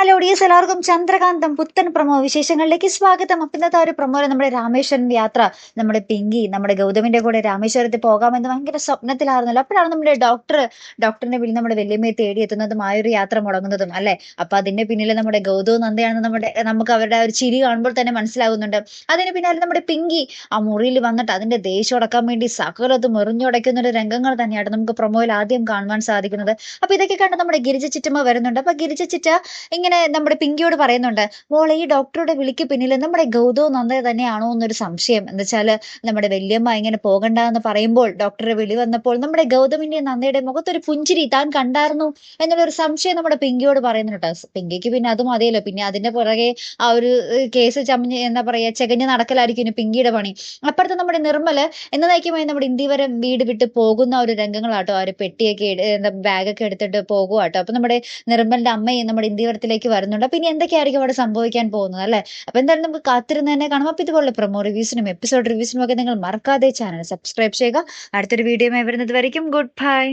Hello dears, എല്ലാവർക്കും ചന്ദ്രകാന്തം പുത്തൻ promo വിശേഷങ്ങളിലേക്ക് സ്വാഗതം. അപ്പം ഇന്നത്തെ ഒരു പ്രൊമോയിൽ നമ്മുടെ രാമേശ്വരൻ യാത്ര, നമ്മുടെ പിങ്കി നമ്മുടെ ഗൗതമിന്റെ കൂടെ രാമേശ്വരത്തിൽ പോകാമെന്ന് ഭയങ്കര സ്വപ്നത്തിലായിരുന്നല്ലോ. അപ്പോഴാണ് നമ്മുടെ ഡോക്ടറിന്റെ വീട്ടിൽ നമ്മുടെ വല്യമ്മയെ തേടിയെത്തുന്നതും ആ ഒരു യാത്ര മുടങ്ങുന്നതും അല്ലെ. അപ്പൊ അതിന്റെ പിന്നിൽ നമ്മുടെ ഗൗതവും നന്ദയാണെന്ന് നമുക്ക് അവരുടെ ഒരു ചിരി കാണുമ്പോൾ തന്നെ മനസ്സിലാകുന്നുണ്ട്. അതിന് പിന്നാലെ നമ്മുടെ പിങ്കി ആ മുറിയിൽ വന്നിട്ട് അതിന്റെ ദേഷ്യം അടക്കാൻ വേണ്ടി സകലതും എറിഞ്ഞുടയ്ക്കുന്ന ഒരു രംഗങ്ങൾ തന്നെയാണ് നമുക്ക് പ്രൊമോയിൽ ആദ്യം കാണുവാൻ സാധിക്കുന്നത്. അപ്പൊ ഇതൊക്കെ കണ്ട് നമ്മുടെ ഗിരിജ ചിറ്റമ്മ വരുന്നുണ്ട്. അപ്പൊ ഗിരിജ ചിറ്റ ഇങ്ങനെ നമ്മുടെ പിങ്കിയോട് പറയുന്നുണ്ട്, മോളെ ഈ ഡോക്ടറുടെ വിളിക്ക് പിന്നിൽ നമ്മുടെ ഗൗതവും നന്ദ തന്നെയാണോ എന്നൊരു സംശയം. എന്താ വെച്ചാല് നമ്മുടെ വല്യമ്മ ഇങ്ങനെ പോകണ്ട എന്ന് പറയുമ്പോൾ ഡോക്ടറെ വിളി വന്നപ്പോൾ നമ്മുടെ ഗൗതമിന്റെ നന്ദയുടെ മുഖത്തൊരു പുഞ്ചിരി താൻ കണ്ടായിരുന്നു എന്നുള്ളൊരു സംശയം നമ്മുടെ പിങ്കിയോട് പറയുന്നുണ്ട്. പിങ്കിക്ക് പിന്നെ അതും മതിയല്ലോ, പിന്നെ അതിന്റെ പുറകെ ആ ഒരു കേസ് ചമഞ്ഞ് എന്താ പറയാ ചെകഞ്ഞ് നടക്കലായിരിക്കും ഇനി പിങ്കിയുടെ പണി. അപ്പുറത്ത് നമ്മുടെ നിർമ്മല് എന്നേക്കുമായി നമ്മുടെ ഇന്ത്യവരം വീട് വിട്ട് പോകുന്ന ഒരു രംഗങ്ങളാട്ടോ. ആ ഒരു പെട്ടിയൊക്കെ എന്താ ബാഗൊക്കെ എടുത്തിട്ട് പോകുവാട്ടോ. അപ്പൊ നമ്മുടെ നിർമ്മലിന്റെ അമ്മയും നമ്മുടെ ഇന്ത്യവരത്തിലേക്ക് വരുന്നുണ്ട്. അപ്പൊ ഇനി എന്തൊക്കെയായിരിക്കും അവിടെ സംഭവിക്കാൻ പോകുന്നത് അല്ലെ. അപ്പൊ എന്തായാലും നമുക്ക് കാത്തിരുന്ന് തന്നെ കാണാം. അപ്പൊ ഇതുപോലെ പ്രൊമോ റിവ്യൂസിനും എപ്പിസോഡ് റിവ്യൂസിനും ഒക്കെ നിങ്ങൾ മറക്കാതെ ചാനൽ സബ്സ്ക്രൈബ് ചെയ്യുക. അടുത്തൊരു വീഡിയോ വരുന്നത് വരയ്ക്കും ഗുഡ് ബൈ.